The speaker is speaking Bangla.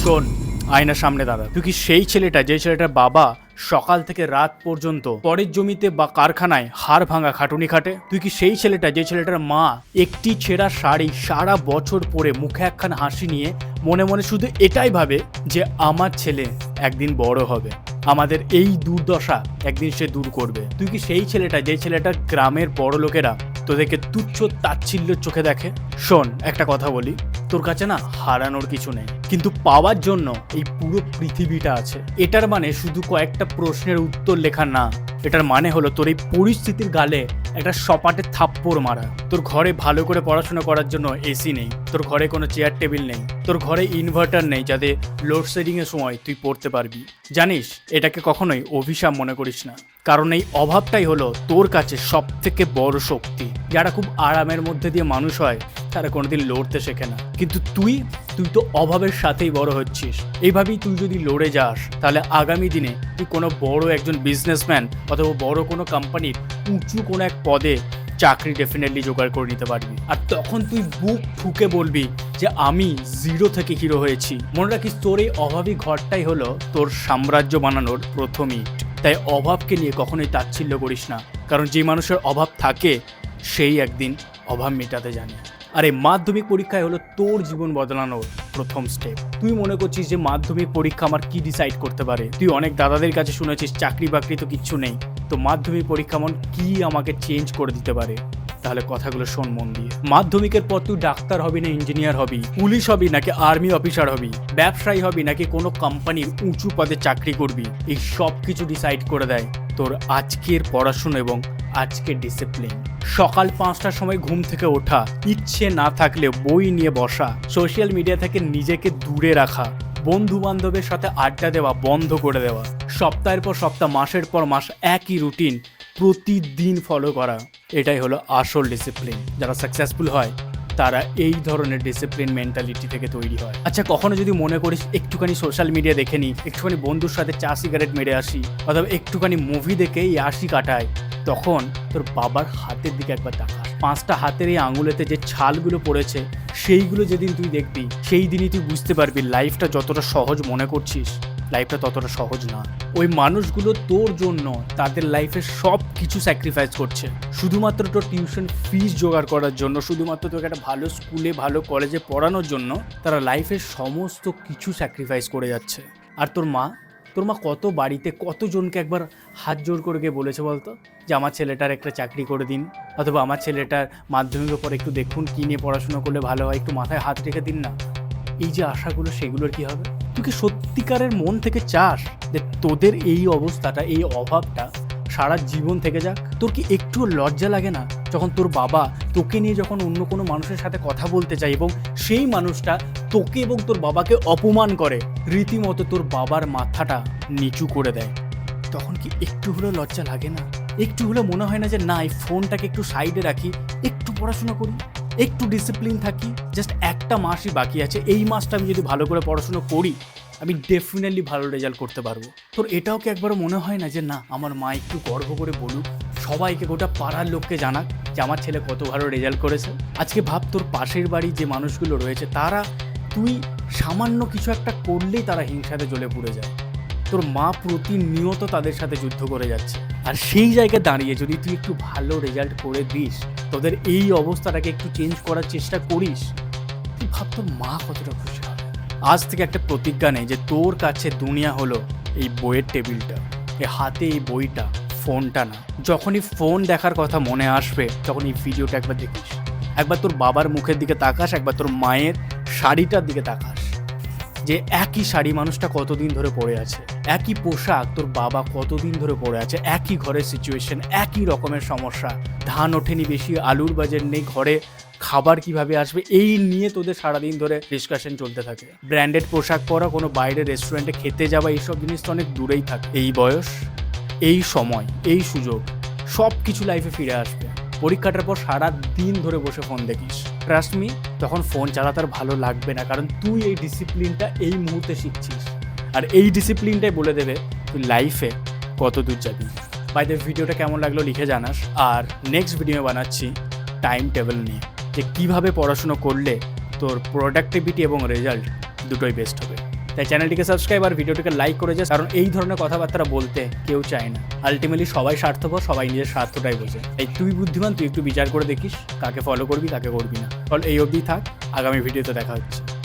শোন, আয়নার সামনে দাঁড়া। তুই কি সেই ছেলেটা যে ছেলেটার বাবা সকাল থেকে রাত পর্যন্ত পরের জমিতে বা কারখানায় হাড় ভাঙা খাটুনি খাটে? তুই কি সেই ছেলেটা যে ছেলেটার মা একটি ছেঁড়া শাড়ি সারা বছর পরে মুখে একখান হাসি নিয়ে মনে মনে শুধু এটাই ভাবে যে আমার ছেলে একদিন বড় হবে, আমাদের এই দুর্দশা একদিন সে দূর করবে? তুই কি সেই ছেলেটা যে ছেলেটা গ্রামের বড় লোকেরা তোদেরকে তুচ্ছ তাচ্ছিল্যের চোখে দেখে? শোন, একটা কথা বলি, তোর কাছে না হারানোর কিছু নেই, কিন্তু পাওয়ার জন্য এই পুরো পৃথিবীটা আছে। এটার মানে শুধু কয়েকটা প্রশ্নের উত্তর লেখা না, এটার মানে হলো তোর এই পরিস্থিতির গালে একটা সপাটে থাপ্পড় মারা। তোর ঘরে ভালো করে পড়াশোনা করার জন্য এসি নেই, তোর ঘরে কোনো চেয়ার টেবিল নেই, তোর ঘরে ইনভার্টার নেই যাতে লোডশেডিং এর সময় তুই পড়তে পারবি। জানিস, এটাকে কখনোই অভিশাপ মনে করিস না, কারণ এই অভাবটাই হলো তোর কাছে সব থেকে বড় শক্তি। যারা খুব আরামের মধ্যে দিয়ে মানুষ হয় তারা কোনোদিন লড়তে শেখে না, কিন্তু তুই তো অভাবের সাথেই বড় হচ্ছিস। এইভাবেই তুই যদি লড়ে যাস তাহলে আগামী দিনে তুই কোনো বড় একজন বিজনেসম্যান অথবা বড় কোনো কোম্পানির উঁচু কোনো এক পদে চাকরি ডেফিনেটলি জোগাড় করে নিতে পারবি। আর তখন তুই বুক ঠুকে বলবি যে আমি জিরো থেকে হিরো হয়েছি। মনে রাখিস, তোর এই অভাবী ঘরটাই হলো তোর সাম্রাজ্য বানানোর প্রথম ইট। তাই অভাবকে নিয়ে কখনোই তাচ্ছিল্য করিস না, কারণ যে মানুষের অভাব থাকে সেই একদিন অভাব মেটাতে জানে। আর এই মাধ্যমিক পরীক্ষায় হলো তোর জীবন বদলানোর প্রথম স্টেপ। তুই মনে করছিস যে মাধ্যমিক পরীক্ষা আমার কি ডিসাইড করতে পারে? তুই অনেক দাদাদের কাছে শুনেছিস চাকরি বাকরি তো কিচ্ছু নেই, তো মাধ্যমিক পরীক্ষা মন কি আমাকে চেঞ্জ করে দিতে পারে? তাহলে কথাগুলো শোন মন দিয়ে। মাধ্যমিকের পর তুই ডাক্তার হবি না ইঞ্জিনিয়ার হবি, পুলিশ হবি নাকি আর্মি অফিসার হবি, ব্যবসায়ী হবি নাকি কোনো কোম্পানির উঁচু পদে চাকরি করবি, এই সব কিছু ডিসাইড করে দেয় তোর আজকের পড়াশোনা এবং আজকের ডিসিপ্লিন। সকাল 5টার সময় ঘুম থেকে ওঠা, ইচ্ছে না থাকলে বই নিয়ে বসা, সোশ্যাল মিডিয়া থেকে নিজেকে দূরে রাখা, বন্ধু বান্ধবের সাথে আড্ডা দেওয়া বন্ধ করে দেওয়া, সপ্তাহের পর সপ্তাহ মাসের পর মাস একই রুটিন প্রতিদিন ফলো করা, এটাই হলো আসল ডিসিপ্লিন। যারা সাকসেসফুল হয় তারা এই ধরনের ডিসিপ্লিন মেন্টালিটি থেকে তৈরি হয়। আচ্ছা, কখনো যদি মনে করিস একটুখানি সোশ্যাল মিডিয়া দেখে নিই, একটুখানি বন্ধুর সাথে চা সিগারেট মেরে আসি, অথবা একটুখানি মুভি দেখে এই আসি কাটায়, তখন তোর বাবার হাতের দিকে একবার তাকা। 5টা হাতের এই আঙুলেতে যে ছালগুলো পড়েছে সেইগুলো যেদিন তুই দেখবি সেই দিনই তুই বুঝতে পারবি লাইফটা যতটা সহজ মনে করছিস লাইফটা ততটা সহজ না। ওই মানুষগুলো তোর জন্য তাদের লাইফে সব কিছু স্যাক্রিফাইস করছে শুধুমাত্র তোর টিউশন ফিস জোগাড় করার জন্য, শুধুমাত্র তোকে একটা ভালো স্কুলে ভালো কলেজে পড়ানোর জন্য তারা লাইফের সমস্ত কিছু স্যাক্রিফাইস করে যাচ্ছে। আর তোর মা কত বাড়িতে কতজনকে একবার হাত জোর করে গিয়ে বলেছে বলতো যে আমার ছেলেটার একটা চাকরি করে দিন, অথবা আমার ছেলেটার মাধ্যমিকের পর একটু দেখুন কী নিয়ে পড়াশোনা করলে ভালো হয়, একটু মাথায় হাত রেখে দিন না। এই যে আশাগুলো সেগুলোর কি হবে? তুই কি সত্যিকারের মন থেকে চাস যে তোদের এই অবস্থাটা, এই অভাবটা সারা জীবন থেকে যাক? তোর কি একটু লজ্জা লাগে না যখন তোর বাবা তোকে নিয়ে যখন অন্য কোনো মানুষের সাথে কথা বলতে চায় এবং সেই মানুষটা তোকে এবং তোর বাবাকে অপমান করে, রীতিমতো তোর বাবার মাথাটা নিচু করে দেয়? তখন কি একটু হলেও লজ্জা লাগে না? একটু হলেও মনে হয় না যে না, এই ফোনটাকে একটু সাইডে রাখি, একটু পড়াশোনা করি, একটু ডিসিপ্লিন থাকি, জাস্ট একটা মাসই বাকি আছে, এই মাসটা আমি যদি ভালো করে পড়াশোনা করি আমি ডেফিনেটলি ভালো রেজাল্ট করতে পারবো? তোর এটাও কি একবারও মনে হয় না যে না, আমার মা একটু গর্ব করে বলুক, সবাইকে, গোটা পাড়ার লোককে জানাক যে আমার ছেলে কত ভালো রেজাল্ট করেছে? আজকে ভাব, তোর পাশের বাড়ি যে মানুষগুলো রয়েছে তারা, তুই সামান্য কিছু একটা করলেই তারা হিংসাতে জ্বলে পুড়ে যায়। তোর মা প্রতিনিয়ত তাদের সাথে যুদ্ধ করে যাচ্ছে, আর সেই জায়গায় দাঁড়িয়ে যদি তুই একটু ভালো রেজাল্ট করে দিস, তোদের এই অবস্থাটাকে একটু চেঞ্জ করার চেষ্টা করিস, তুই ভাব তোর মা কতটা খুশি হবে। আজ থেকে একটা প্রতিজ্ঞা নেই যে তোর কাছে দুনিয়া হলো এই বইয়ের টেবিলটা, এই হাতে এই বইটা, ফোনটা না। যখনই ফোন দেখার কথা মনে আসবে তখন এই ভিডিওটা একবার দেখিস, একবার তোর বাবার মুখের দিকে তাকাস, একবার তোর মায়ের শাড়িটার দিকে তাকাস, যে একই শাড়ি মানুষটা কতদিন ধরে পরে আছে, একই পোশাক তোর বাবা কতদিন ধরে পরে আছে, একই ঘরের সিচুয়েশন, একই রকমের সমস্যা, ধান ওঠেনি বেশি, আলুর বাজার নেই, ঘরে খাবার কিভাবে আসবে, এই নিয়ে তোদের সারাদিন ধরে ডিসকাশন চলতে থাকে। ব্র্যান্ডেড পোশাক পরা, কোনো বাইরের রেস্টুরেন্টে খেতে যাওয়া, এইসব জিনিস তো অনেক দূরেই থাকে। এই বয়স, এই সময়, এই সুযোগ সব কিছু লাইফে ফিরে আসবে। পরীক্ষাটার পর সারা দিন ধরে বসে ফোন দেখিস, ট্রাস্ট মি, তখন ফোন চালাতে আর ভালো লাগবে না, কারণ তুই এই ডিসিপ্লিনটা এই মুহূর্তে শিখছিস, আর এই ডিসিপ্লিনটাই বলে দেবে তুই লাইফে কত দূর যাবি। বাই দ্য ভিডিওটা কেমন লাগলো লিখে জানাস। আর নেক্সট ভিডিও বানাচ্ছি টাইম টেবিল নিয়ে, যে কীভাবে পড়াশুনো করলে তোর প্রোডাক্টিভিটি এবং রেজাল্ট দুটোই বেস্ট হবে। তাই চ্যানেলটিকে সাবস্ক্রাইব আর ভিডিওটিকে লাইক করে যাস, কারণ এই ধরনের কথাবার্তা বলতে কেউ চায় না। আলটিমেটলি সবাই স্বার্থপর, সবাই নিজের স্বার্থটাই বোঝে। এই তুই বুদ্ধিমান, তুই একটু বিচার করে দেখিস কাকে ফলো করবি কাকে করবি না। ফল এই অবধি থাক, আগামী ভিডিওতে দেখা হচ্ছে।